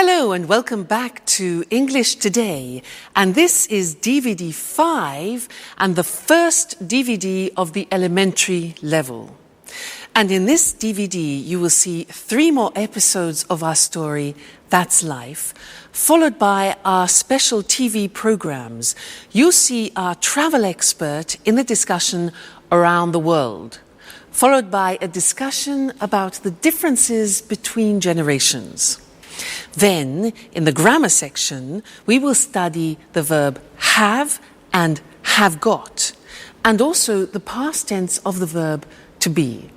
Hello and welcome back to English Today, and this is DVD 5 and the first DVD of the elementary level. And in this DVD you will see 3 more episodes of our story, That's Life, followed by our special TV programs. You'll see our travel expert in the discussion Around the World, followed by a discussion about the differences between generations. Then, in the grammar section, we will study the verb have and have got, and also the past tense of the verb to be.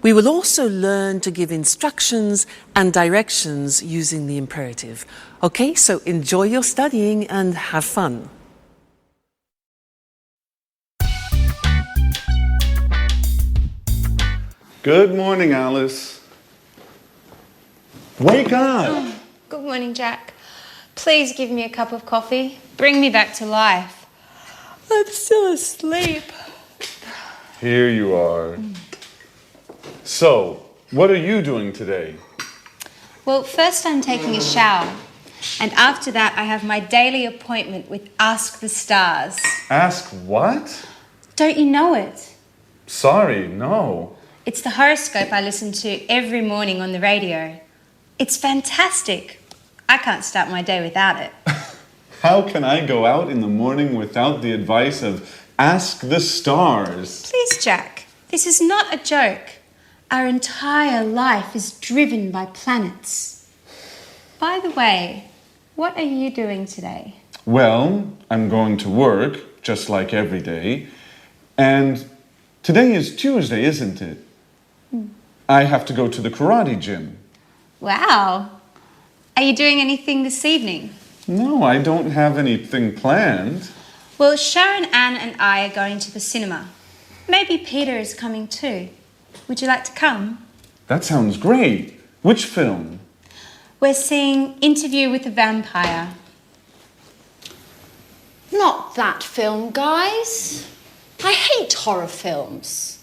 We will also learn to give instructions and directions using the imperative. Okay, so enjoy your studying and have fun. Good morning, Alice. Wake up! Good morning, Jack. Please give me a cup of coffee. Bring me back to life. I'm still asleep. Here you are. So, what are you doing today? Well, first I'm taking a shower. And after that, I have my daily appointment with Ask the Stars. Ask what? Don't you know it? Sorry, no. It's the horoscope I listen to every morning on the radio. It's fantastic. I can't start my day without it. How can I go out in the morning without the advice of Ask the Stars? Please, Jack, this is not a joke. Our entire life is driven by planets. By the way, what are you doing today? Well, I'm going to work, just like every day. And today is Tuesday, isn't it? I have to go to the karate gym. Wow. Are you doing anything this evening? No, I don't have anything planned. Well, Sharon, Anne and I are going to the cinema. Maybe Peter is coming too. Would you like to come? That sounds great. Which film? We're seeing Interview with the Vampire. Not that film, guys. I hate horror films.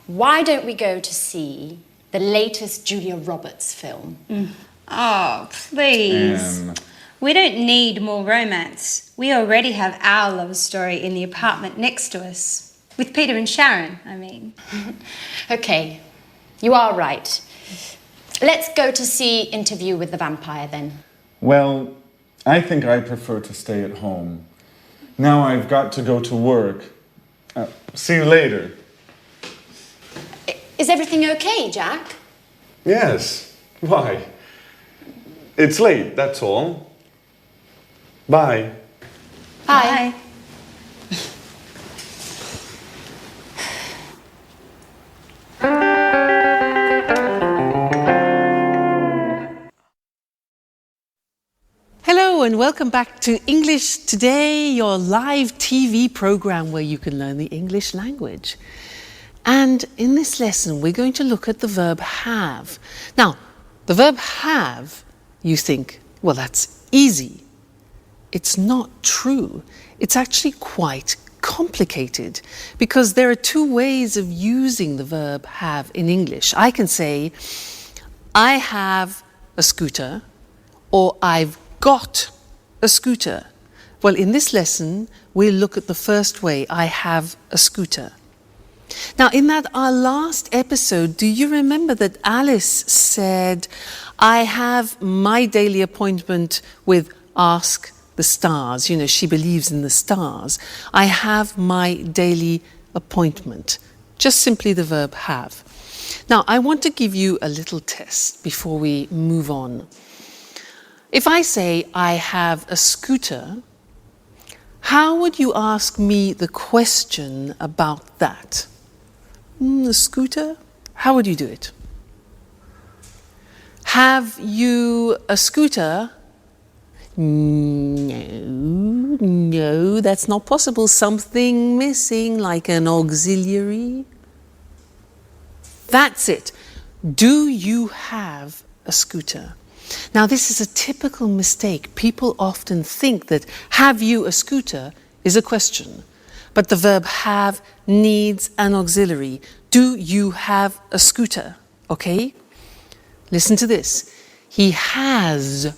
Why don't we go to see the latest Julia Roberts film? Oh, please. We don't need more romance. We already have our love story in the apartment next to us. With Peter and Sharon, I mean. Okay, you are right. Let's go to see Interview with the Vampire then. Well, I think I prefer to stay at home. Now I've got to go to work. See you later. Is everything okay, Jack? Yes. Why? It's late, that's all. Bye. Bye. Hello and welcome back to English Today, your live TV program where you can learn the English language. And in this lesson, we're going to look at the verb have. Now, the verb have, you think, well, that's easy. It's not true. It's actually quite complicated because there are 2 ways of using the verb have in English. I can say, I have a scooter, or I've got a scooter. Well, in this lesson, we'll look at the first way, I have a scooter. Now, in our last episode, do you remember that Alice said, I have my daily appointment with Ask the Stars. You know, she believes in the stars. I have my daily appointment. Just simply the verb have. Now, I want to give you a little test before we move on. If I say, I have a scooter, how would you ask me the question about that? A scooter? How would you do it? Have you a scooter? No, that's not possible. Something missing, like an auxiliary. That's it. Do you have a scooter? Now, this is a typical mistake. People often think that have you a scooter is a question. But the verb have needs an auxiliary. Do you have a scooter? Okay? Listen to this. He has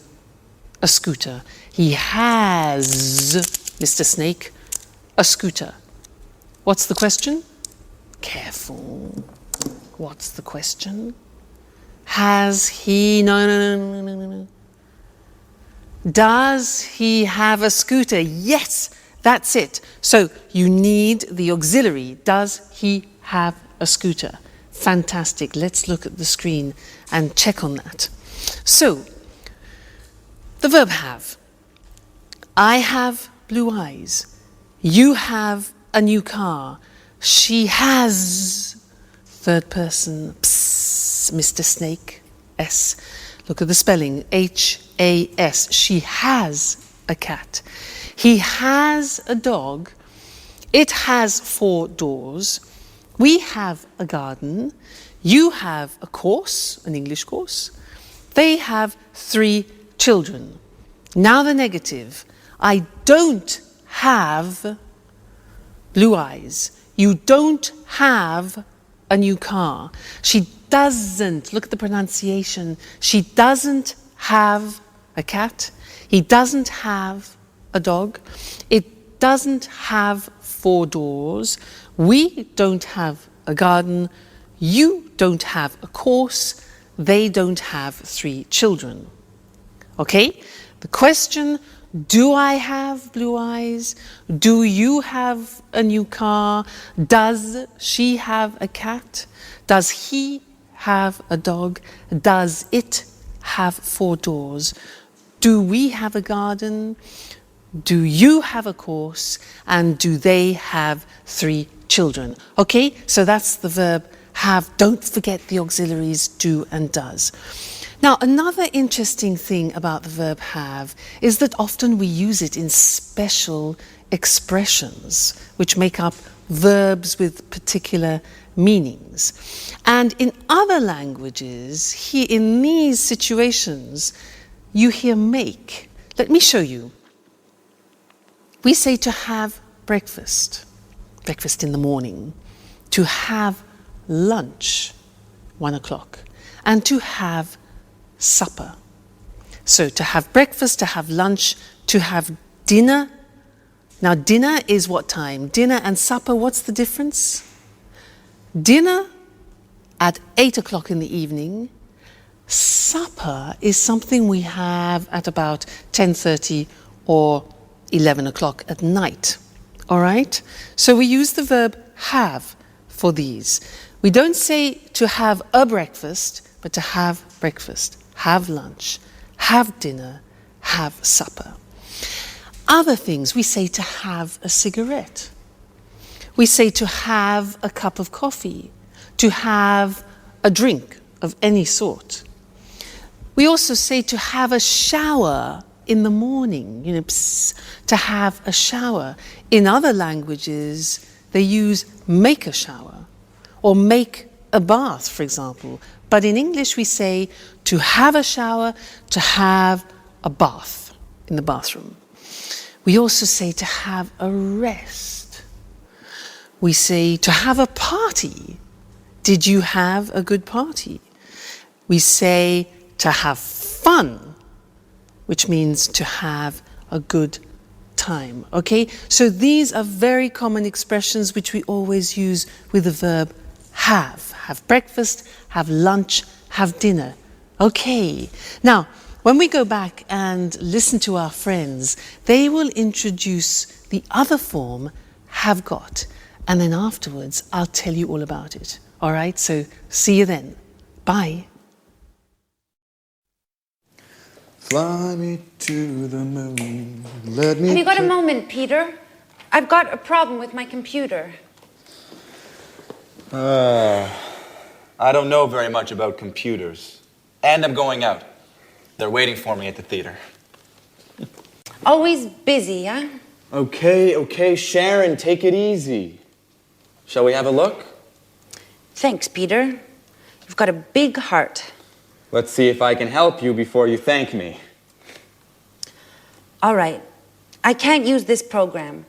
a scooter. He has, Mr. Snake, a scooter. What's the question? Careful. What's the question? Has he... No. Does he have a scooter? Yes, that's it. So you need the auxiliary. Does he have a scooter? Fantastic. Let's look at the screen and check on that. So, the verb have. I have blue eyes. You have a new car. She has, third person, psst, Mr. Snake, S. Look at the spelling, H-A-S. She has a cat. He has a dog. It has 4 doors. We have a garden. You have a course, an English course. They have 3 children. Now the negative. I don't have blue eyes. You don't have a new car. She doesn't, look at the pronunciation, she doesn't have a cat. He doesn't have a dog. It doesn't have 4 doors. We don't have a garden. You don't have a course. They don't have 3 children. Okay? The question, do I have blue eyes? Do you have a new car? Does she have a cat? Does he have a dog? Does it have 4 doors? Do we have a garden? Do you have a course? And do they have 3 children? Okay, so that's the verb have. Don't forget the auxiliaries do and does. Now, another interesting thing about the verb have is that often we use it in special expressions which make up verbs with particular meanings. And in other languages, in these situations, you hear make. Let me show you. We say to have breakfast in the morning, to have lunch, 1 o'clock, and to have supper. So to have breakfast, to have lunch, to have dinner. Now dinner is what time? Dinner and supper, what's the difference? Dinner at 8 o'clock in the evening. Supper is something we have at about 10:30 or 11 o'clock at night. All right? So we use the verb have for these. We don't say to have a breakfast, but to have breakfast, have lunch, have dinner, have supper. Other things, we say to have a cigarette. We say to have a cup of coffee, to have a drink of any sort. We also say to have a shower in the morning, to have a shower. In other languages, they use make a shower or make a bath, for example. But in English, we say to have a shower, to have a bath in the bathroom. We also say to have a rest. We say to have a party. Did you have a good party? We say to have fun, which means to have a good time. Okay? So these are very common expressions which we always use with the verb have. Have breakfast, have lunch, have dinner. Okay. Now, when we go back and listen to our friends, they will introduce the other form, have got. And then afterwards, I'll tell you all about it. All right? So see you then. Bye. Fly me to the moon. Let me. Have you got a moment, Peter? I've got a problem with my computer. I don't know very much about computers. And I'm going out. They're waiting for me at the theater. Always busy, huh? Okay, Sharon, take it easy. Shall we have a look? Thanks, Peter. You've got a big heart. Let's see if I can help you before you thank me. All right. I can't use this program.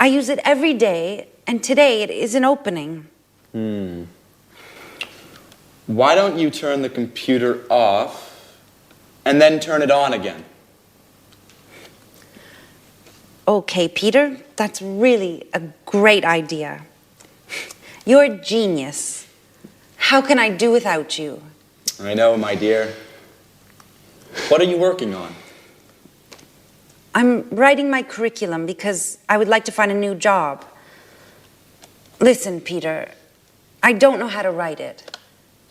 I use it every day, and today it isn't opening. Why don't you turn the computer off and then turn it on again? Okay, Peter, that's really a great idea. You're a genius. How can I do without you? I know, my dear. What are you working on? I'm writing my curriculum because I would like to find a new job. Listen, Peter, I don't know how to write it.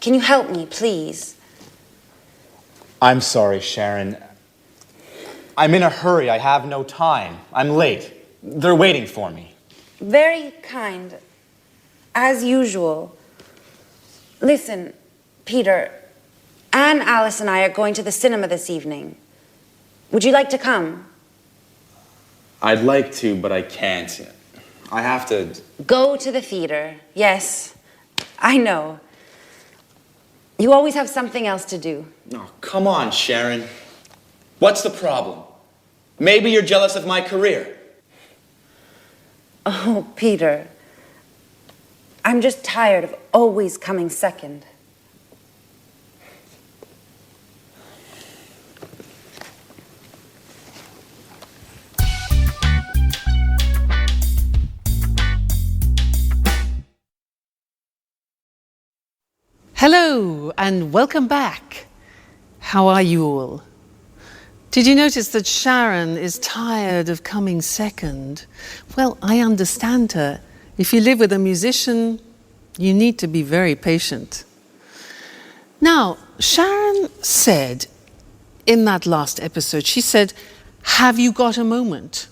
Can you help me, please? I'm sorry, Sharon. I'm in a hurry. I have no time. I'm late. They're waiting for me. Very kind, as usual. Listen, Peter, Anne, Alice, and I are going to the cinema this evening. Would you like to come? I'd like to, but I can't. I have to... Go to the theater. Yes, I know. You always have something else to do. Oh, come on, Sharon. What's the problem? Maybe you're jealous of my career. Oh, Peter, I'm just tired of always coming second. Hello and welcome back. How are you all? Did you notice that Sharon is tired of coming second? Well, I understand her. If you live with a musician, you need to be very patient. Now, Sharon said in that last episode, she said, "Have you got a moment?"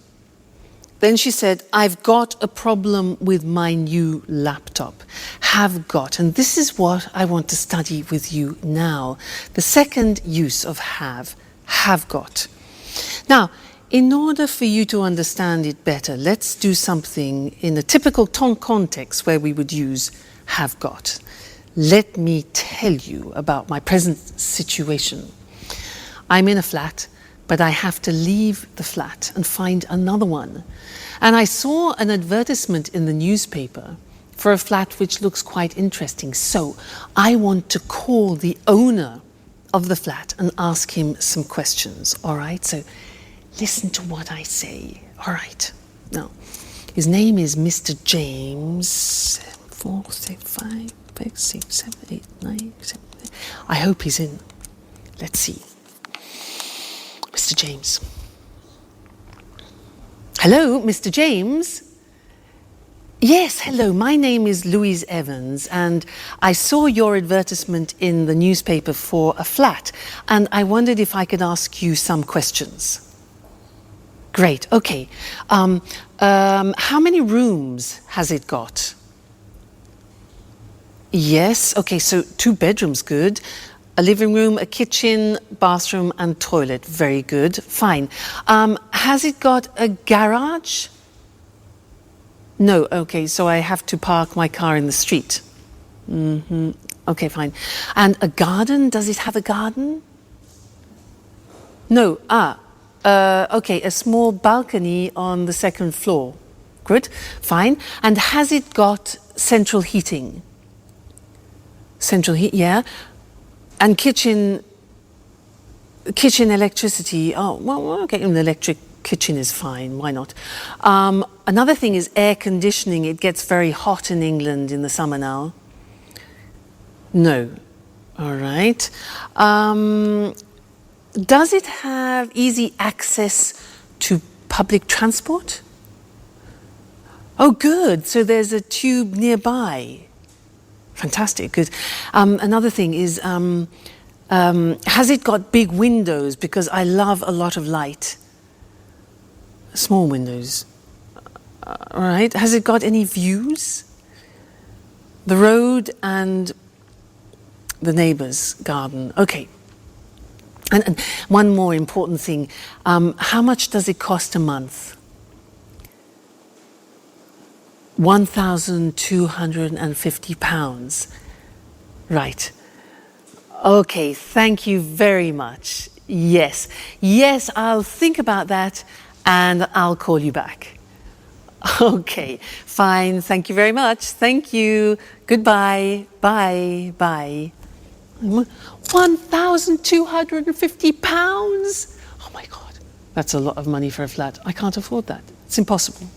Then she said, "I've got a problem with my new laptop." Have got. And this is what I want to study with you now. The second use of have got. Now, in order for you to understand it better, let's do something in a typical context where we would use have got. Let me tell you about my present situation. I'm in a flat, but I have to leave the flat and find another one. And I saw an advertisement in the newspaper for a flat which looks quite interesting. So I want to call the owner of the flat and ask him some questions, all right? So listen to what I say, all right? Now, his name is Mr. James. 4, 6, 5, 6, 7, 8, 9, 7. I hope he's in. Let's see. Mr. James. Hello, Mr. James? Yes, hello, my name is Louise Evans and I saw your advertisement in the newspaper for a flat and I wondered if I could ask you some questions. Great, okay. How many rooms has it got? Yes, okay, so 2 bedrooms, good. A living room, a kitchen, bathroom and toilet, very good, fine. Has it got a garage? No, okay, so I have to park my car in the street. Okay, fine. And a garden, does it have a garden? No, okay, a small balcony on the 2nd floor. Good, fine. And has it got central heating? Central heat, yeah. And kitchen electricity, oh, well, okay, an electric kitchen is fine, why not? Another thing is air conditioning. It gets very hot in England in the summer now. No, all right. Does it have easy access to public transport? Oh, good, so there's a tube nearby. Fantastic, good. Another thing is, has it got big windows? Because I love a lot of light. Small windows. All right. Has it got any views? The road and the neighbour's garden. Okay. And one more important thing. How much does it cost a month? £1,250. Right. Okay, thank you very much. Yes, I'll think about that and I'll call you back. Okay, fine. Thank you very much. Thank you. Goodbye. Bye. £1,250? Oh my God. That's a lot of money for a flat. I can't afford that. It's impossible.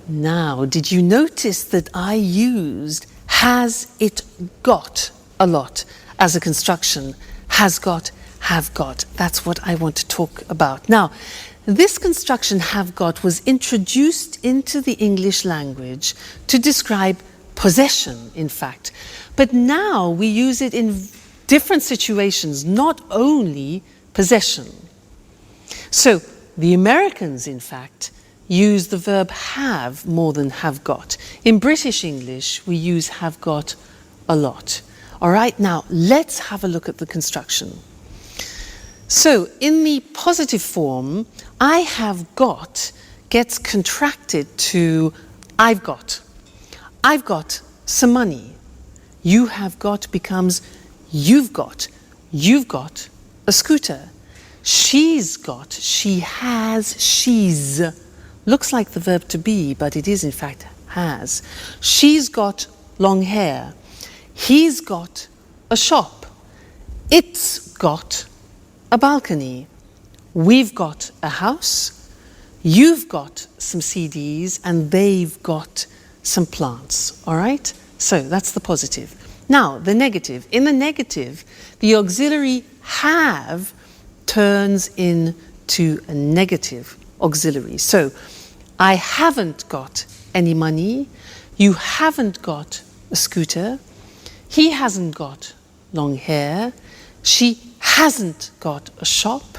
Now, did you notice that I used has it got a lot as a construction? Has got, have got. That's what I want to talk about. Now, this construction have got was introduced into the English language to describe possession, in fact. But now we use it in different situations, not only possession. So the Americans, in fact, use the verb have more than have got. In British English, we use have got a lot. All right, now let's have a look at the construction. So in the positive form, I have got gets contracted to I've got. I've got some money. You have got becomes you've got. You've got a scooter. She's got, she has, she's. Looks like the verb to be, but it is in fact has. She's got long hair. He's got a shop. It's got a balcony. We've got a house. You've got some CDs and they've got some plants. All right? So that's the positive. Now, the negative. In the negative, the auxiliary have turns into a negative auxiliary. So, I haven't got any money. You haven't got a scooter. He hasn't got long hair. She hasn't got a shop.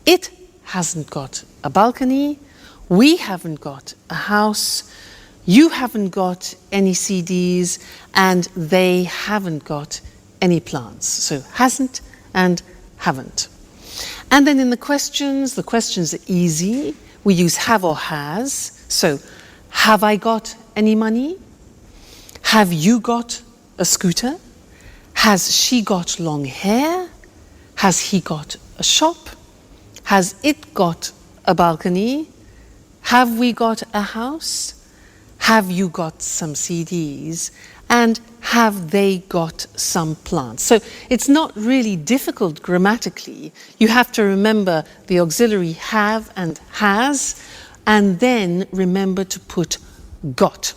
It hasn't got a balcony. We haven't got a house. You haven't got any CDs. And they haven't got any plants. So hasn't and haven't. And then in the questions are easy. We use have or has. So, have I got any money? Have you got a scooter? Has she got long hair? Has he got a shop? Has it got a balcony? Have we got a house? Have you got some CDs? And have they got some plants? So it's not really difficult grammatically. You have to remember the auxiliary have and has, and then remember to put got.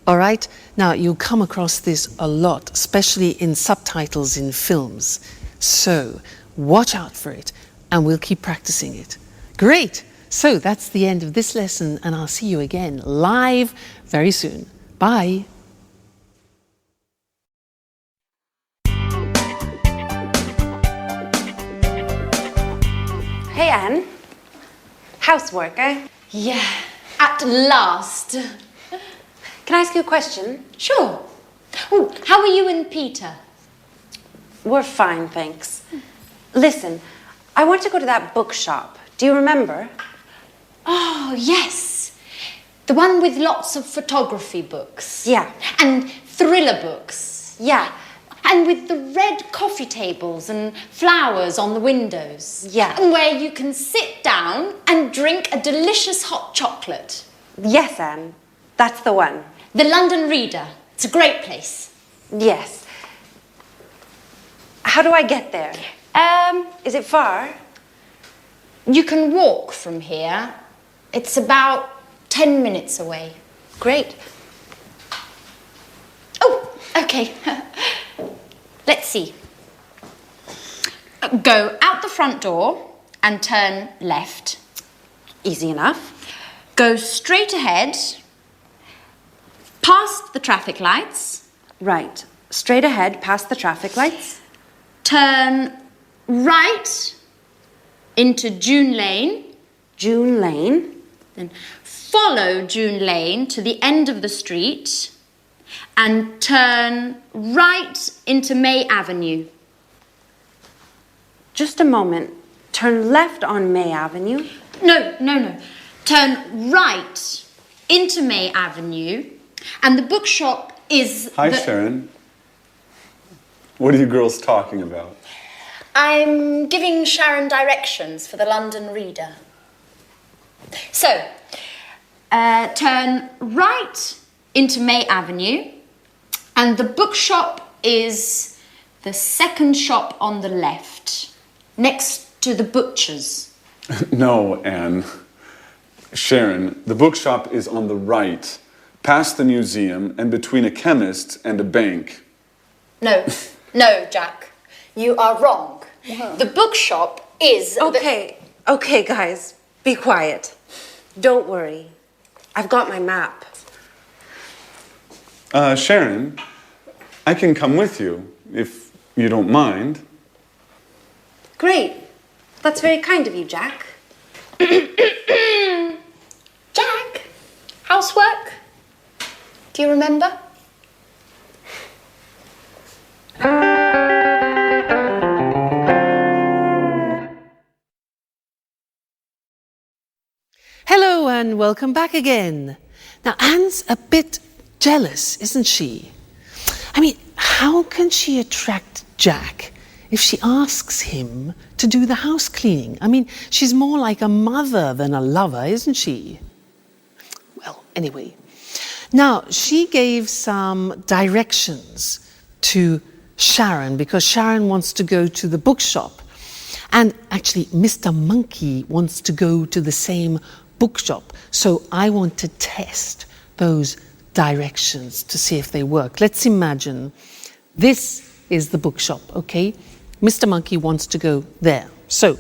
All right? Now, you'll come across this a lot, especially in subtitles in films. So watch out for it, and we'll keep practicing it. Great! So that's the end of this lesson, and I'll see you again live very soon. Bye! Hey, Anne. Housework, eh? Yeah, at last. Can I ask you a question? Sure. Oh, how are you and Peter? We're fine, thanks. Listen, I want to go to that bookshop. Do you remember? Oh, yes. The one with lots of photography books. Yeah. And thriller books. Yeah. And with the red coffee tables and flowers on the windows. Yeah. And where you can sit down and drink a delicious hot chocolate. Yes, Anne. That's the one. The London Reader. It's a great place. Yes. How do I get there? Is it far? You can walk from here. It's about 10 minutes away. Great. Oh, okay. Let's see. Go out the front door and turn left. Easy enough. Go straight ahead, past the traffic lights. Right. Straight ahead, past the traffic lights. Turn right into June Lane. June Lane. Then follow June Lane to the end of the street and turn right into May Avenue. Just a moment. Turn left on May Avenue. No. Turn right into May Avenue, and the bookshop is Hi, Sharon. What are you girls talking about? I'm giving Sharon directions for the London Reader. So, turn right into May Avenue, and the bookshop is the second shop on the left, next to the butcher's. No, Anne. Sharon, the bookshop is on the right, past the museum and between a chemist and a bank. No, no, Jack. You are wrong. The bookshop is... Okay, guys, be quiet. Don't worry. I've got my map. Sharon, I can come with you, if you don't mind. Great. That's very kind of you, Jack. Jack, housework? Do you remember? Hello and welcome back again. Now, Anne's a bit jealous, isn't she? I mean, how can she attract Jack if she asks him to do the house cleaning? I mean, she's more like a mother than a lover, isn't she? Well, anyway. Now, she gave some directions to Sharon because Sharon wants to go to the bookshop. And actually, Mr. Monkey wants to go to the same bookshop. So I want to test those directions to see if they work. Let's imagine this is the bookshop, okay? Mr. Monkey wants to go there. So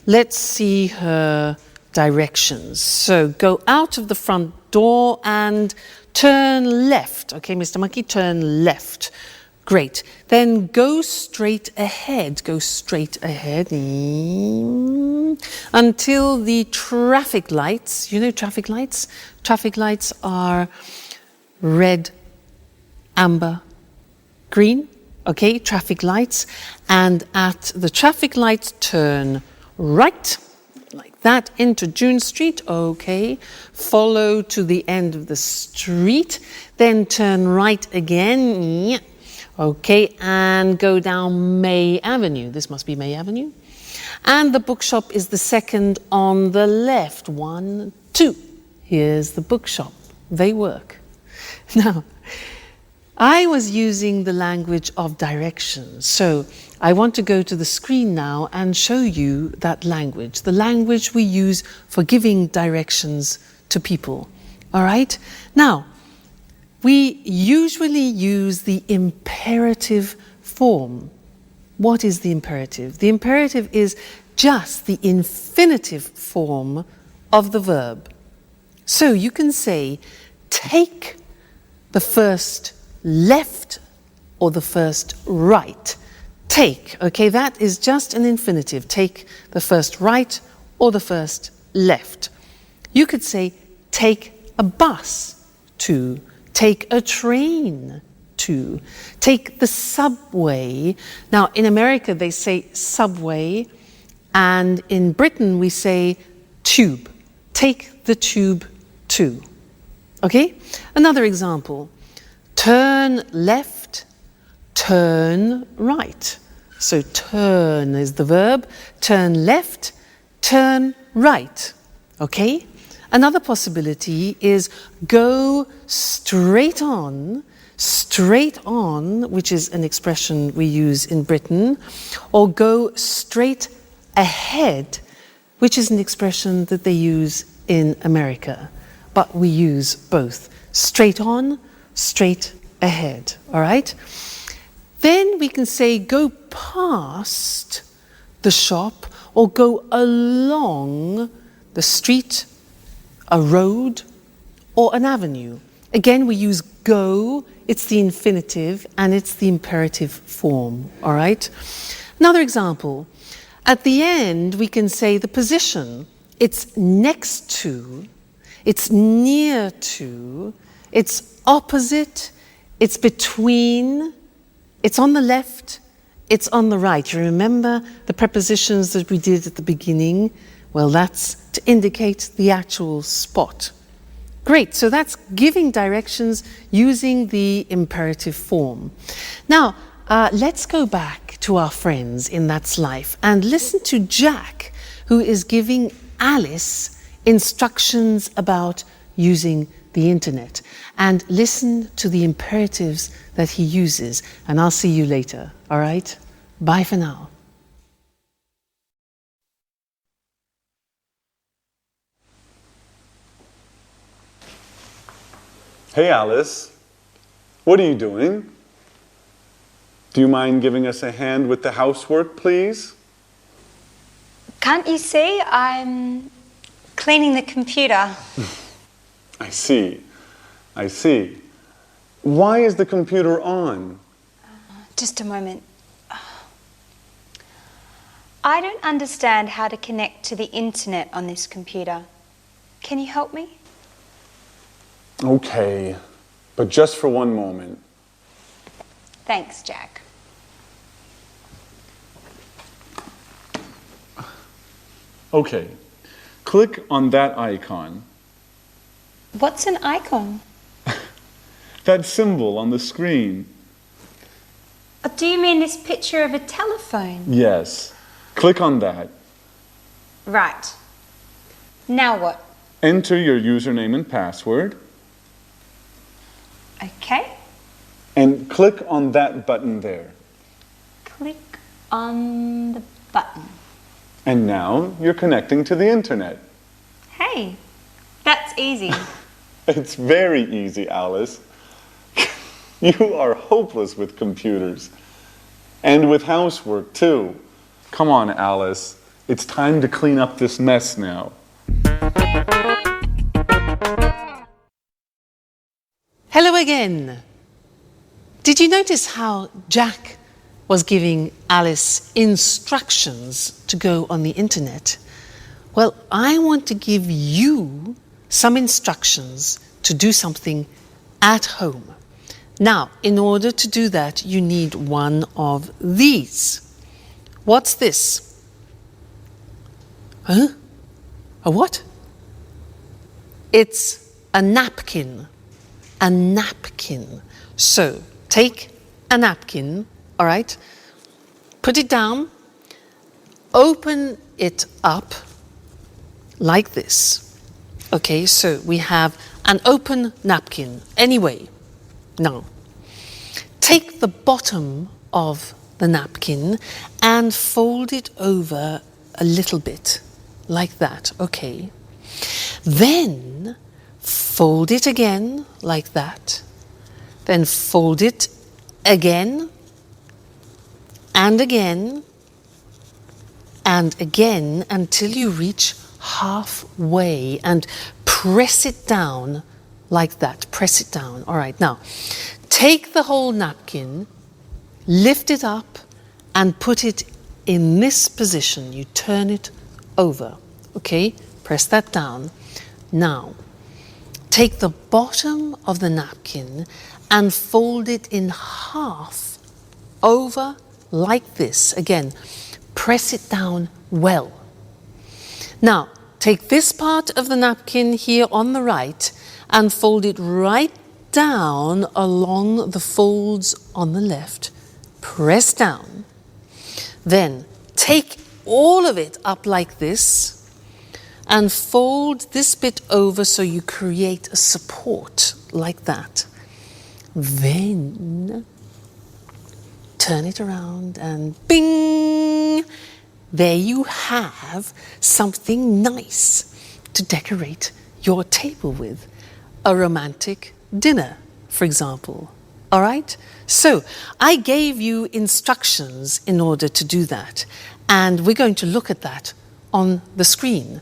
let's see her directions. So go out of the front door and turn left. Okay, Mr. Monkey, turn left. Great. Then go straight ahead. Go straight ahead until the traffic lights, you know traffic lights? Traffic lights are red, amber, green. Okay, traffic lights. And at the traffic lights, turn right, like that, into June Street. Okay, follow to the end of the street. Then turn right again. Okay, and go down May Avenue. This must be May Avenue. And the bookshop is the second on the left. 1, 2. Here's the bookshop. They work. Now, I was using the language of directions. So I want to go to the screen now and show you that language, the language we use for giving directions to people. All right? Now, we usually use the imperative form. What is the imperative? The imperative is just the infinitive form of the verb. So you can say, take the first left or the first right. Take, okay, that is just an infinitive. Take the first right or the first left. You could say, take a bus to. Take a train to. Take the subway. Now, in America, they say subway, and in Britain, we say tube. Take the tube to. Okay? Another example. Turn left, turn right. So turn is the verb. Turn left, turn right. Okay? Another possibility is go straight on, which is an expression we use in Britain, or go straight ahead, which is an expression that they use in America. But we use both. Straight on, straight ahead. All right? Then we can say go past the shop or go along the street, a road, or an avenue. Again, we use go, it's the infinitive, and it's the imperative form, all right? Another example, at the end, we can say the position. It's next to, it's near to, it's opposite, it's between, it's on the left, it's on the right. You remember the prepositions that we did at the beginning? Well, that's to indicate the actual spot. Great, so that's giving directions using the imperative form. Now, let's go back to our friends in That's Life and listen to Jack, who is giving Alice instructions about using the internet. And listen to the imperatives that he uses, and I'll see you later, all right? Bye for now. Hey, Alice. What are you doing? Do you mind giving us a hand with the housework, please? Can't you see? I'm cleaning the computer. I see. I see. Why is the computer on? Just a moment. I don't understand how to connect to the internet on this computer. Can you help me? Okay, but just for one moment. Thanks, Jack. Okay, click on that icon. What's an icon? That symbol on the screen. Do you mean this picture of a telephone? Yes. Click on that. Right. Now what? Enter your username and password. Okay. And click on that button there. Click on the button. And now you're connecting to the internet. Hey, that's easy. It's very easy, Alice. You are hopeless with computers. And with housework, too. Come on, Alice. It's time to clean up this mess now. Hello again. Did you notice how Jack was giving Alice instructions to go on the internet? Well, I want to give you some instructions to do something at home. Now, in order to do that, you need one of these. What's this? Huh? A what? It's a napkin. A napkin. So, take a napkin, all right? Put it down. Open it up like this. Okay, so we have an open napkin. Anyway, now, take the bottom of the napkin and fold it over a little bit, like that, okay? Then, fold it again, like that. Then fold it again, and again, and again, until you reach halfway, and press it down like that. Press it down. All right, now, take the whole napkin, lift it up, and put it in this position. You turn it over, okay? Press that down. Now, take the bottom of the napkin and fold it in half over like this. Again, press it down well. Now, take this part of the napkin here on the right and fold it right down along the folds on the left. Press down. Then take all of it up like this and fold this bit over so you create a support like that. Then turn it around and bing! There you have something nice to decorate your table with. A romantic dinner, for example. All right? So I gave you instructions in order to do that. And we're going to look at that on the screen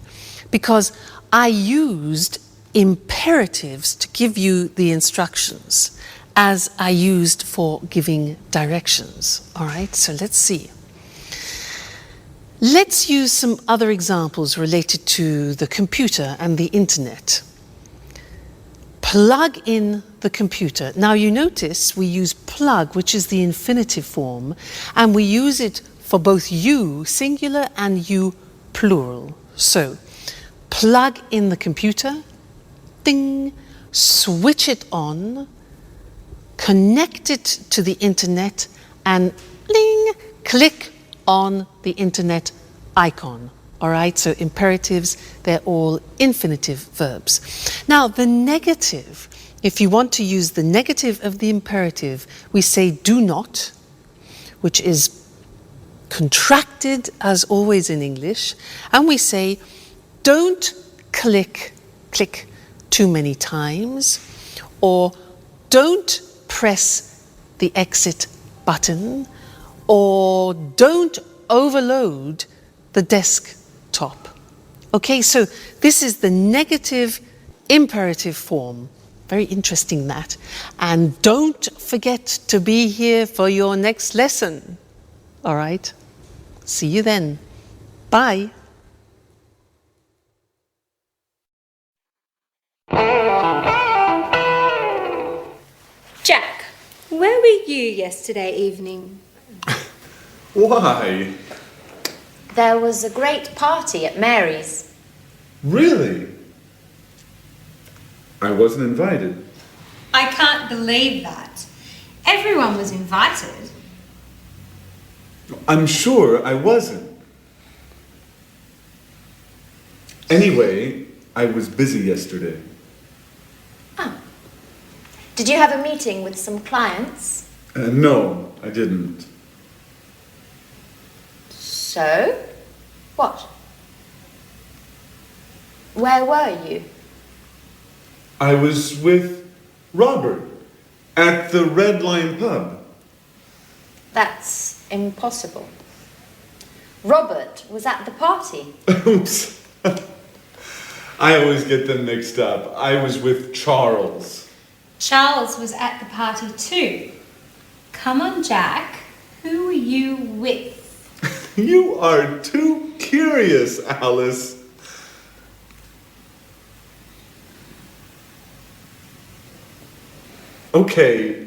because I used imperatives to give you the instructions as I used for giving directions. All right? So let's see. Let's use some other examples related to the computer and the internet. Plug in the computer. Now you notice we use plug, which is the infinitive form, and we use it for both you, singular, and you, plural. So, plug in the computer, ding, switch it on, connect it to the internet, and bling, click on the internet icon. All right, so imperatives, they're all infinitive verbs. Now, the negative, if you want to use the negative of the imperative, we say do not, which is contracted as always in English, and we say don't click too many times, or don't press the exit button, or don't overload the desktop. Okay, so this is the negative imperative form. Very interesting, that. And don't forget to be here for your next lesson. All right? See you then. Bye. Jack, where were you yesterday evening? Why? There was a great party at Mary's. Really? I wasn't invited. I can't believe that. Everyone was invited. I'm sure I wasn't. Anyway, I was busy yesterday. Did you have a meeting with some clients? No, I didn't. So? What? Where were you? I was with Robert at the Red Lion pub. That's impossible. Robert was at the party. Oops. I always get them mixed up. I was with Charles. Charles was at the party too. Come on, Jack. Who were you with? You are too curious, Alice. Okay.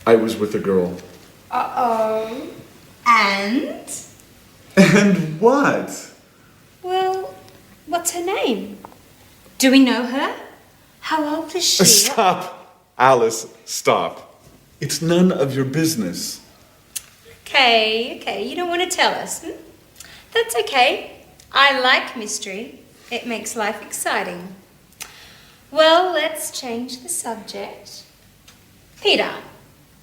I was with a girl. Uh-oh. And? And what? Well, what's her name? Do we know her? How old is she? Stop, Alice, stop. It's none of your business. Okay, you don't want to tell us. That's okay. I like mystery. It makes life exciting. Well, let's change the subject. Peter,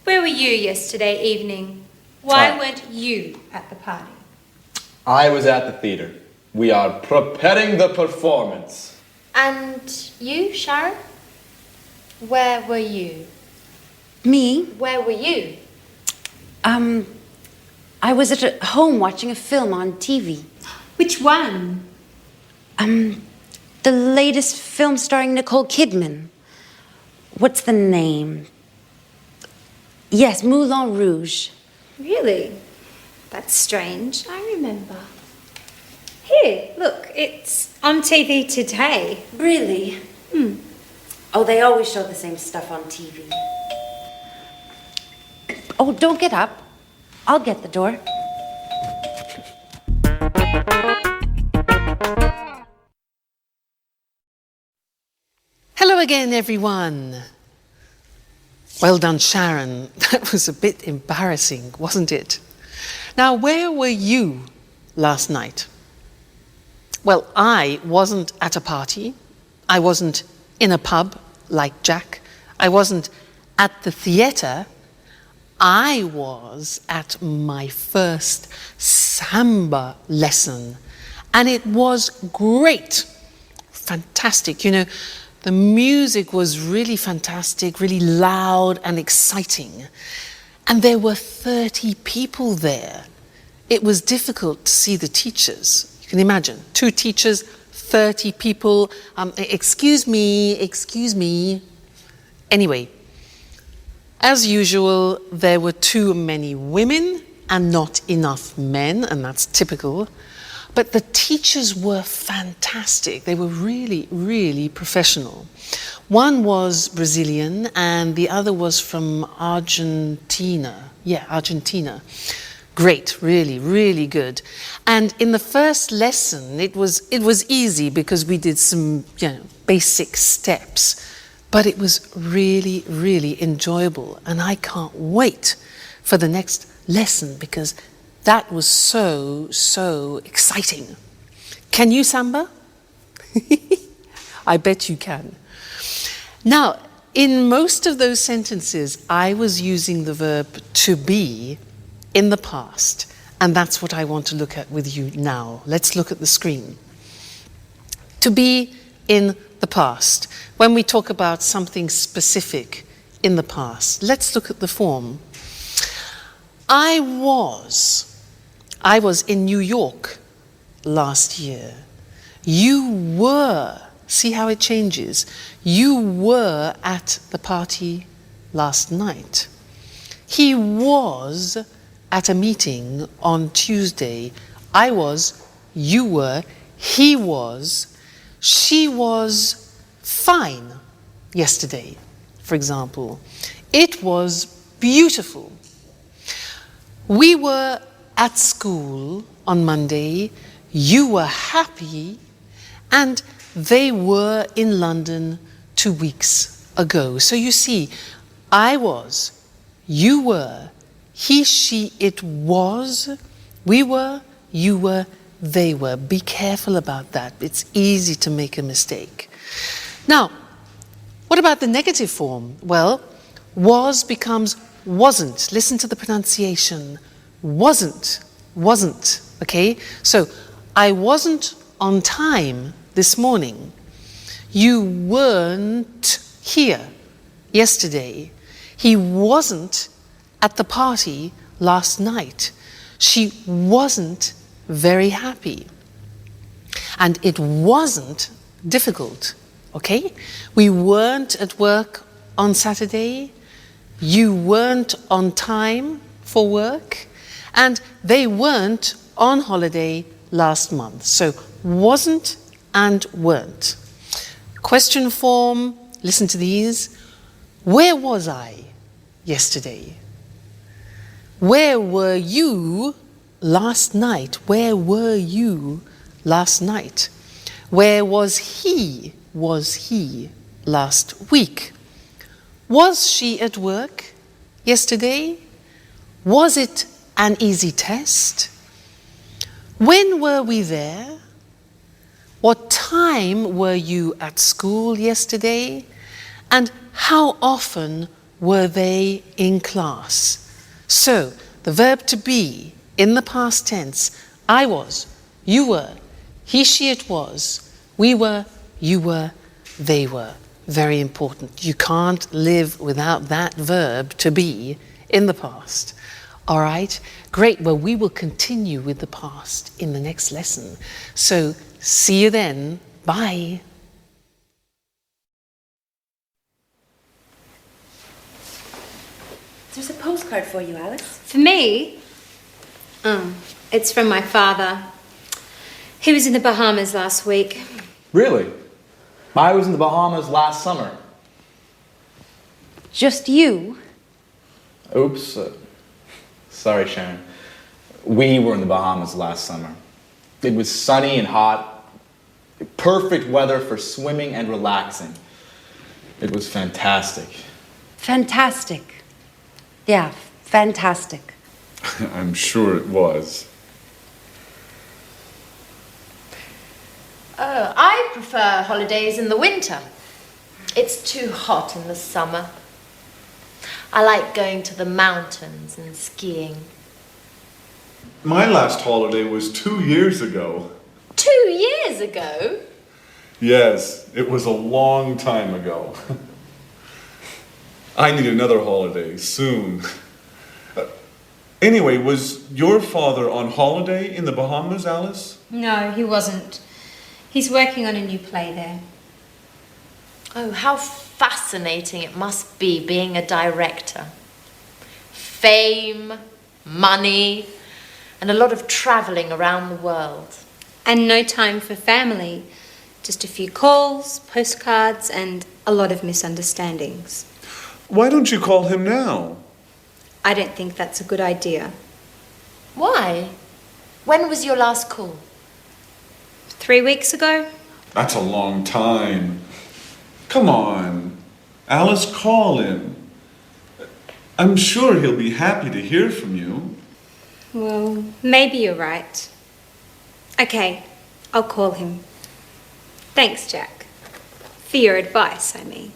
where were you yesterday evening? Why weren't you at the party? I was at the theater. We are preparing the performance. And you, Sharon? Where were you? Me? Where were you? I was at home watching a film on TV. Which one? The latest film starring Nicole Kidman. What's the name? Yes, Moulin Rouge. Really? That's strange. I remember. Here, look, it's on TV today. Really? Oh, they always show the same stuff on TV. Oh, don't get up. I'll get the door. Hello again, everyone. Well done, Sharon. That was a bit embarrassing, wasn't it? Now, where were you last night? Well, I wasn't at a party. I wasn't in a pub like Jack. I wasn't at the theatre. I was at my first samba lesson, and it was great. Fantastic. You know, the music was really fantastic, really loud and exciting. And there were 30 people there. It was difficult to see the teachers. You can imagine, 2 teachers, 30 people. Excuse me. Anyway, as usual, there were too many women and not enough men, and that's typical. But the teachers were fantastic. They were really, really professional. One was Brazilian and the other was from Argentina. Yeah, Argentina. Great, really, really good. And in the first lesson, it was easy because we did some, basic steps. But it was really, really enjoyable. And I can't wait for the next lesson because that was so exciting. Can you samba? I bet you can. Now, in most of those sentences, I was using the verb to be in the past. And that's what I want to look at with you now. Let's look at the screen. To be in the past. When we talk about something specific in the past, let's look at the form. I was in New York last year. You were, see how it changes? You were at the party last night. He was at a meeting on Tuesday. I was, you were, he was, she was fine yesterday, for example. It was beautiful. We were at school on Monday. You were happy, and they were in London 2 weeks ago. So you see, I was, you were, he, she, it was, we were, you were, they were. Be careful about that. It's easy to make a mistake. Now, what about the negative form? Well, was becomes wasn't. Listen to the pronunciation. Wasn't, wasn't, okay? So, I wasn't on time this morning. You weren't here yesterday. He wasn't at the party last night. She wasn't very happy. And it wasn't difficult, okay? We weren't at work on Saturday. You weren't on time for work. And they weren't on holiday last month. So wasn't and weren't. Question form, listen to these. Where was I yesterday? Where were you last night? Where were you last night? Where was he last week? Was she at work yesterday? Was it an easy test? When were we there? What time were you at school yesterday? And how often were they in class? So, the verb to be in the past tense, I was, you were, he, she, it was, we were, you were, they were. Very important. You can't live without that verb to be in the past. All right? Great. Well, we will continue with the past in the next lesson. So, see you then. Bye. There's a postcard for you, Alice. For me? Oh, it's from my father. He was in the Bahamas last week. Really? I was in the Bahamas last summer. Just you? Oops. Sorry, Sharon. We were in the Bahamas last summer. It was sunny and hot. Perfect weather for swimming and relaxing. It was fantastic. Fantastic. Yeah, fantastic. I'm sure it was. I prefer holidays in the winter. It's too hot in the summer. I like going to the mountains and skiing. My last holiday was 2 years ago. 2 years ago? Yes, it was a long time ago. I need another holiday soon. Anyway, was your father on holiday in the Bahamas, Alice? No, he wasn't. He's working on a new play there. Oh, how fascinating it must be being a director. Fame, money, and a lot of traveling around the world. And no time for family. Just a few calls, postcards, and a lot of misunderstandings. Why don't you call him now? I don't think that's a good idea. Why? When was your last call? 3 weeks ago? That's a long time. Come on, Alice, call him. I'm sure he'll be happy to hear from you. Well, maybe you're right. Okay, I'll call him. Thanks, Jack. For your advice, I mean.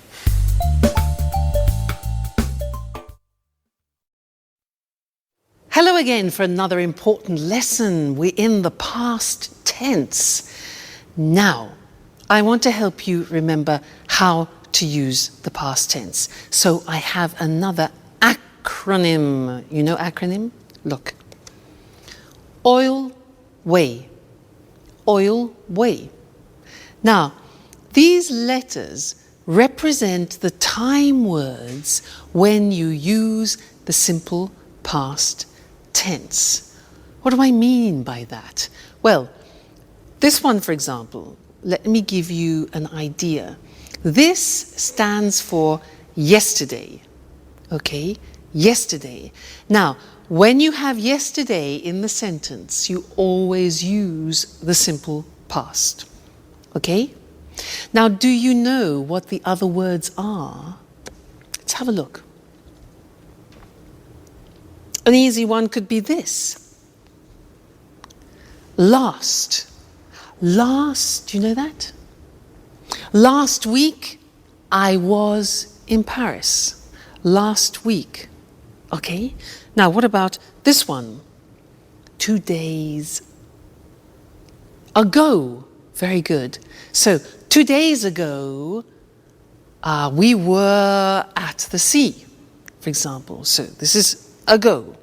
Hello again for another important lesson. We're in the past tense. Now, I want to help you remember how to use the past tense. So I have another acronym. You know acronym? Look. Oil, way. Oil, way. Now, these letters represent the time words when you use the simple past tense. What do I mean by that? Well, this one, for example, let me give you an idea. This stands for yesterday. Okay? Yesterday. Now, when you have yesterday in the sentence, you always use the simple past. Okay? Now, do you know what the other words are? Let's have a look. An easy one could be this. Last. Last, do you know that? Last week, I was in Paris. Last week. Okay? Now, what about this one? 2 days ago. Very good. So, 2 days ago, we were at the sea, for example. So, this is ago.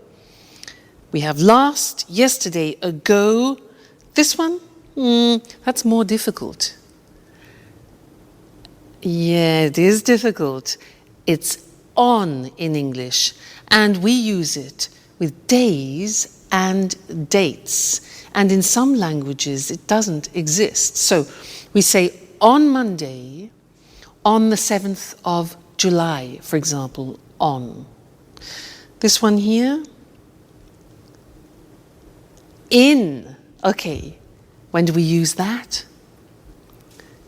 We have last, yesterday, ago. This one? That's more difficult. Yeah, it is difficult. It's on in English, and we use it with days and dates. And in some languages, it doesn't exist. So we say on Monday, on the 7th of July, for example, on. This one here, in. Okay, when do we use that?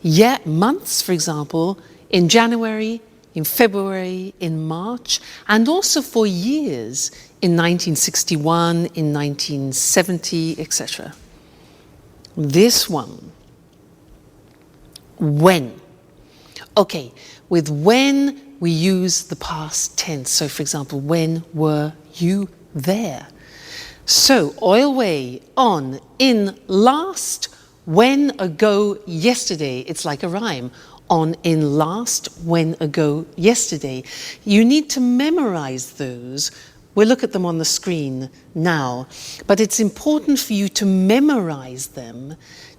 Yeah, months, for example, in January, in February, in March, and also for years, in 1961, in 1970, etc. This one, when. Okay, with when we use the past tense. So, for example, when were you there? So, oil way, on, in, last, when, ago, yesterday. It's like a rhyme. On, in, last, when, ago, yesterday. You need to memorize those. We'll look at them on the screen now. But it's important for you to memorize them,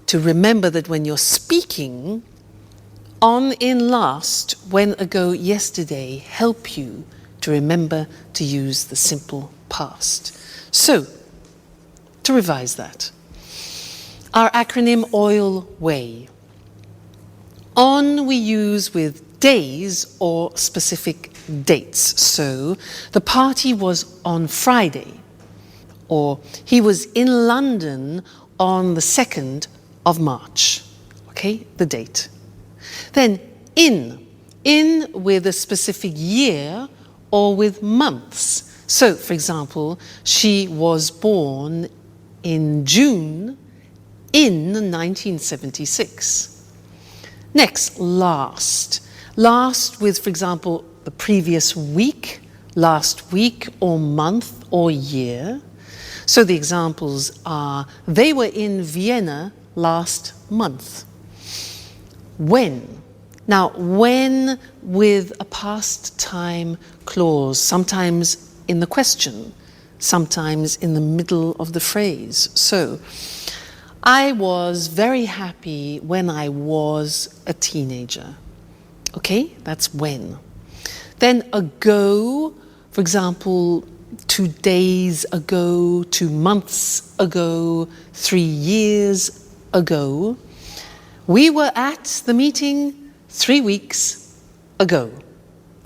to remember that when you're speaking, on, in, last, when, ago, yesterday help you to remember to use the simple past. So, to revise that, our acronym OIL WAY. On we use with days or specific dates. So, the party was on Friday, or he was in London on the 2nd of March. Okay, the date. Then in with a specific year or with months. So, for example, she was born in June in 1976. Next, last. Last with, for example, the previous week, last week or month or year. So the examples are, they were in Vienna last month. When. Now, when with a past time clause, sometimes in the question, sometimes in the middle of the phrase. So, I was very happy when I was a teenager. Okay, that's when. Then ago, for example, 2 days ago, 2 months ago, 3 years ago. We were at the meeting 3 weeks ago,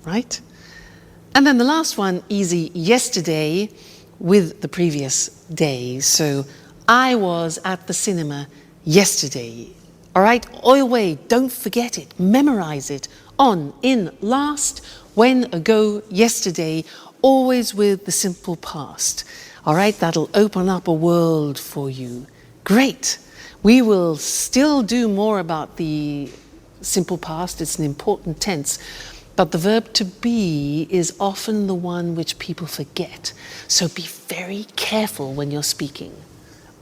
right? And then the last one, easy, yesterday with the previous day. So, I was at the cinema yesterday. All right, oil way, don't forget it, memorize it. On, in, last, when, ago, yesterday, always with the simple past. All right, that'll open up a world for you. Great. We will still do more about the simple past. It's an important tense. But the verb to be is often the one which people forget. So be very careful when you're speaking.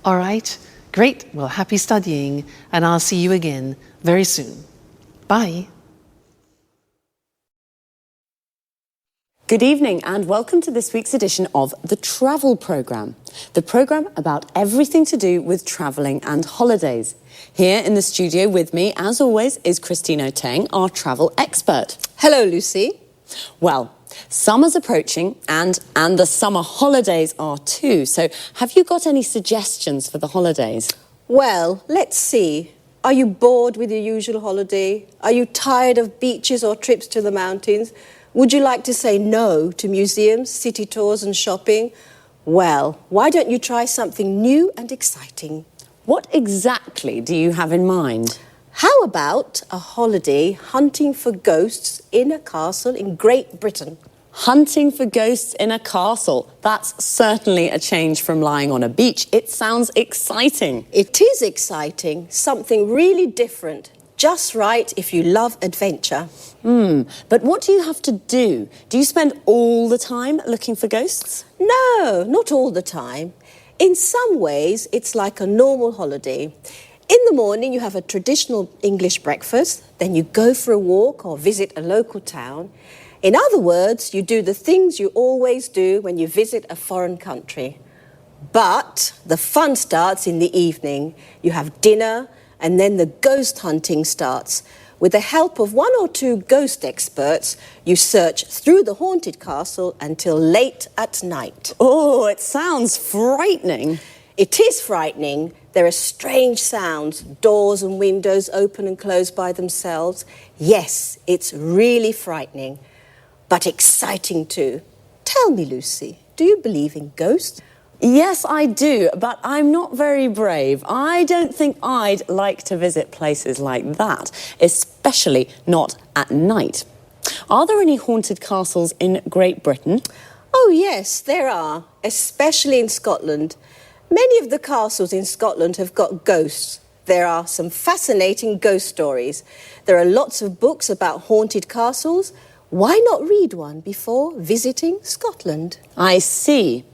All right? Great. Well, happy studying, and I'll see you again very soon. Bye. Good evening and welcome to this week's edition of The Travel Programme, the programme about everything to do with travelling and holidays. Here in the studio with me, as always, is Christine Oteng, our travel expert. Hello, Lucy. Well, summer's approaching and the summer holidays are too, so have you got any suggestions for the holidays? Well, let's see. Are you bored with your usual holiday? Are you tired of beaches or trips to the mountains? Would you like to say no to museums, city tours and shopping? Well, why don't you try something new and exciting? What exactly do you have in mind? How about a holiday hunting for ghosts in a castle in Great Britain? Hunting for ghosts in a castle. That's certainly a change from lying on a beach. It sounds exciting. It is exciting. Something really different. Just right if you love adventure. But what do you have to do? Do you spend all the time looking for ghosts? No, not all the time. In some ways, it's like a normal holiday. In the morning, you have a traditional English breakfast, then you go for a walk or visit a local town. In other words, you do the things you always do when you visit a foreign country. But the fun starts in the evening. You have dinner, and then the ghost hunting starts. With the help of one or two ghost experts, you search through the haunted castle until late at night. Oh, it sounds frightening. It is frightening. There are strange sounds, doors and windows open and close by themselves. Yes, it's really frightening, but exciting too. Tell me, Lucy, do you believe in ghosts? Yes, I do, but I'm not very brave. I don't think I'd like to visit places like that, especially not at night. Are there any haunted castles in Great Britain? Oh, yes, there are, especially in Scotland. Many of the castles in Scotland have got ghosts. There are some fascinating ghost stories. There are lots of books about haunted castles. Why not read one before visiting Scotland? I see.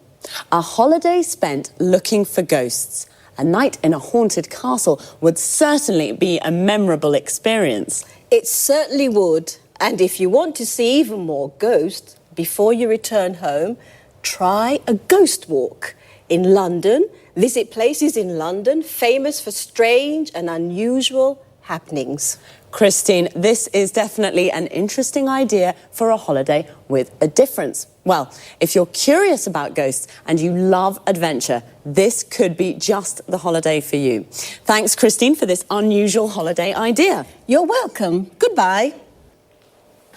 A holiday spent looking for ghosts. A night in a haunted castle would certainly be a memorable experience. It certainly would. And if you want to see even more ghosts before you return home, try a ghost walk. In London, visit places in London famous for strange and unusual happenings. Christine, this is definitely an interesting idea for a holiday with a difference. Well, if you're curious about ghosts and you love adventure, this could be just the holiday for you. Thanks, Christine, for this unusual holiday idea. You're welcome. Goodbye.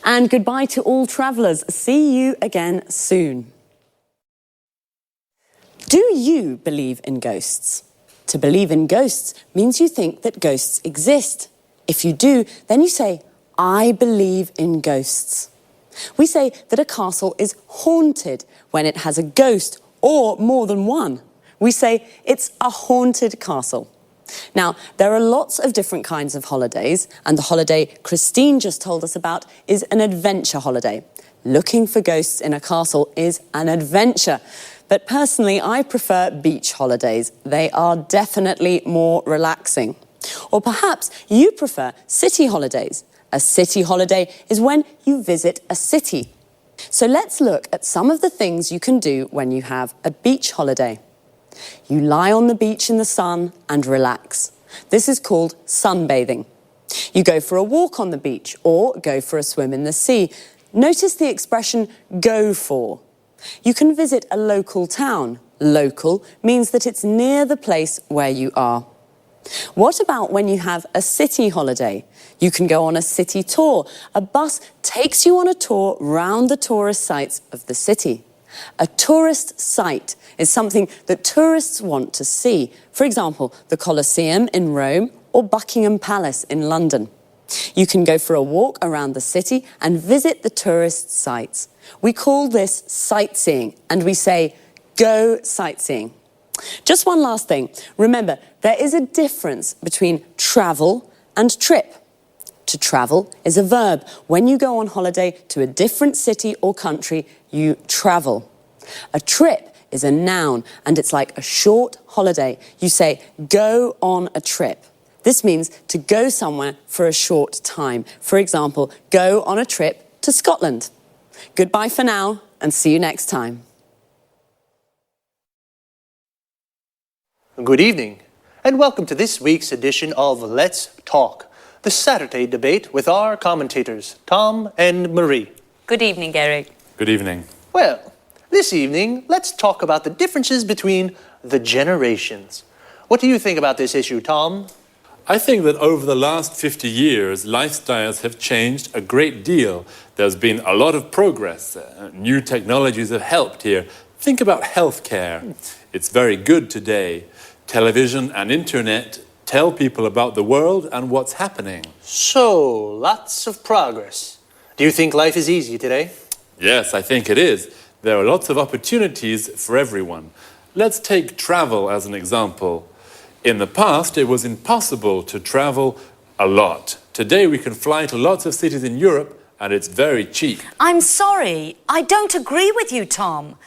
And goodbye to all travellers. See you again soon. Do you believe in ghosts? To believe in ghosts means you think that ghosts exist. If you do, then you say, I believe in ghosts. We say that a castle is haunted when it has a ghost or more than one. We say it's a haunted castle. Now, there are lots of different kinds of holidays, and the holiday Christine just told us about is an adventure holiday. Looking for ghosts in a castle is an adventure. But personally, I prefer beach holidays. They are definitely more relaxing. Or perhaps you prefer city holidays. A city holiday is when you visit a city. So let's look at some of the things you can do when you have a beach holiday. You lie on the beach in the sun and relax. This is called sunbathing. You go for a walk on the beach or go for a swim in the sea. Notice the expression go for. You can visit a local town. Local means that it's near the place where you are. What about when you have a city holiday? You can go on a city tour. A bus takes you on a tour round the tourist sites of the city. A tourist site is something that tourists want to see. For example, the Colosseum in Rome or Buckingham Palace in London. You can go for a walk around the city and visit the tourist sites. We call this sightseeing, and we say, go sightseeing. Just one last thing. Remember, there is a difference between travel and trip. To travel is a verb. When you go on holiday to a different city or country, you travel. A trip is a noun and it's like a short holiday. You say, go on a trip. This means to go somewhere for a short time. For example, go on a trip to Scotland. Goodbye for now and see you next time. Good evening, and welcome to this week's edition of Let's Talk, the Saturday debate with our commentators, Tom and Marie. Good evening, Eric. Good evening. Well, this evening, let's talk about the differences between the generations. What do you think about this issue, Tom? I think that over the last 50 years, lifestyles have changed a great deal. There's been a lot of progress. New technologies have helped here. Think about healthcare. It's very good today. Television and internet tell people about the world and what's happening. So, lots of progress. Do you think life is easy today? Yes, I think it is. There are lots of opportunities for everyone. Let's take travel as an example. In the past, it was impossible to travel a lot. Today, we can fly to lots of cities in Europe, and it's very cheap. I'm sorry, I don't agree with you, Tom.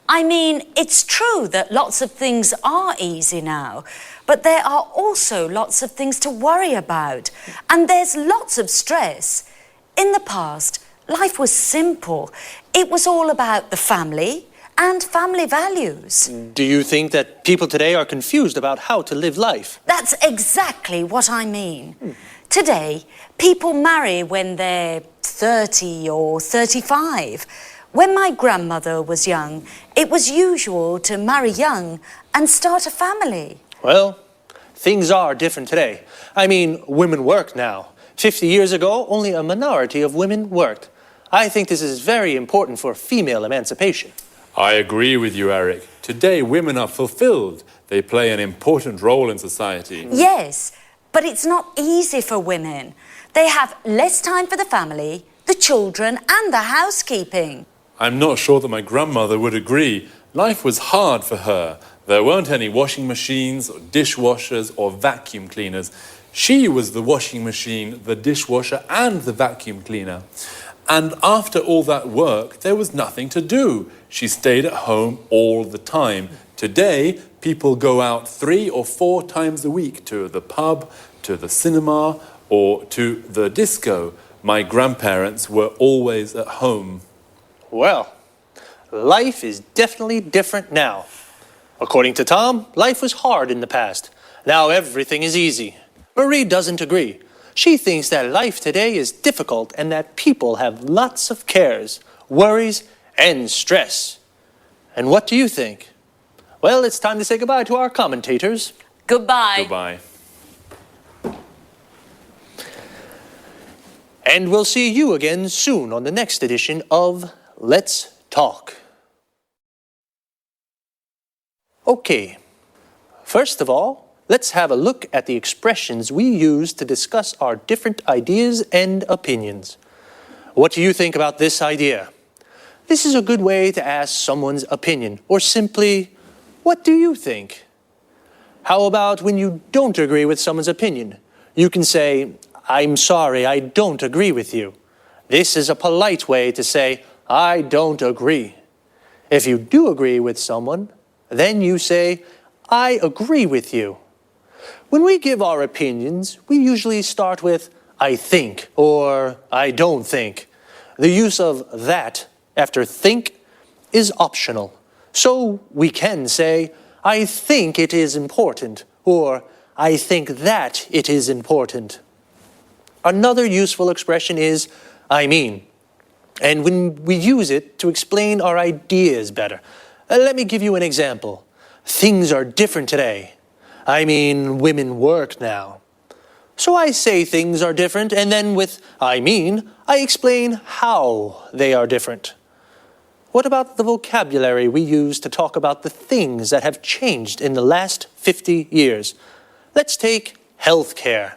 I mean, it's true that lots of things are easy now, but there are also lots of things to worry about, and there's lots of stress. In the past, life was simple. It was all about the family and family values. Do you think that people today are confused about how to live life? That's exactly what I mean. Today, people marry when they're 30 or 35. When my grandmother was young, it was usual to marry young and start a family. Well, things are different today. I mean, women work now. 50 years ago, only a minority of women worked. I think this is very important for female emancipation. I agree with you, Eric. Today, women are fulfilled. They play an important role in society. Yes, but it's not easy for women. They have less time for the family, the children, and the housekeeping. I'm not sure that my grandmother would agree. Life was hard for her. There weren't any washing machines, or dishwashers, or vacuum cleaners. She was the washing machine, the dishwasher, and the vacuum cleaner. And after all that work, there was nothing to do. She stayed at home all the time. Today, people go out 3 or 4 times a week to the pub, to the cinema, or to the disco. My grandparents were always at home. Well, life is definitely different now. According to Tom, life was hard in the past. Now everything is easy. Marie doesn't agree. She thinks that life today is difficult and that people have lots of cares, worries, and stress. And what do you think? Well, it's time to say goodbye to our commentators. Goodbye. Goodbye. And we'll see you again soon on the next edition of Let's Talk. Okay, first of all, let's have a look at the expressions we use to discuss our different ideas and opinions. What do you think about this idea? This is a good way to ask someone's opinion, or simply, what do you think? How about when you don't agree with someone's opinion? You can say, I'm sorry, I don't agree with you. This is a polite way to say, I don't agree. If you do agree with someone, then you say, I agree with you. When we give our opinions, we usually start with, I think, or I don't think. The use of that after think is optional. So we can say, I think it is important, or I think that it is important. Another useful expression is, I mean, and when we use it to explain our ideas better. Let me give you an example. Things are different today. I mean, women work now. So I say things are different, and then with I mean, I explain how they are different. What about the vocabulary we use to talk about the things that have changed in the last 50 years? Let's take healthcare.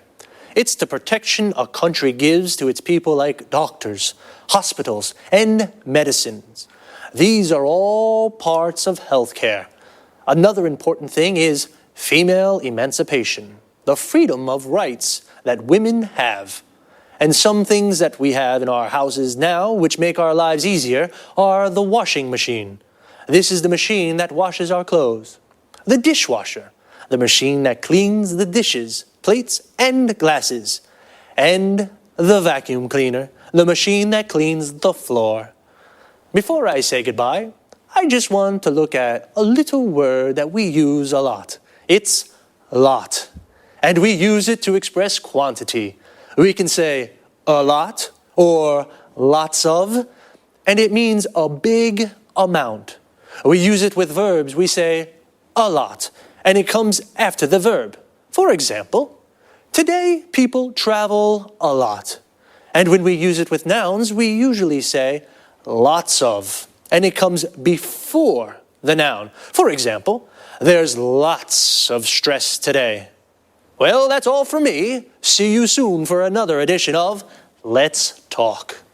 It's the protection a country gives to its people like doctors, hospitals, and medicines. These are all parts of healthcare. Another important thing is female emancipation, the freedom of rights that women have. And some things that we have in our houses now, which make our lives easier, are the washing machine. This is the machine that washes our clothes. The dishwasher, the machine that cleans the dishes, plates, and glasses. And the vacuum cleaner, the machine that cleans the floor. Before I say goodbye, I just want to look at a little word that we use a lot. It's lot. And we use it to express quantity. We can say a lot or lots of, and it means a big amount. We use it with verbs. We say a lot, and it comes after the verb. For example, today people travel a lot. And when we use it with nouns, we usually say lots of, and it comes before the noun. For example, there's lots of stress today. Well, that's all from me. See you soon for another edition of Let's Talk.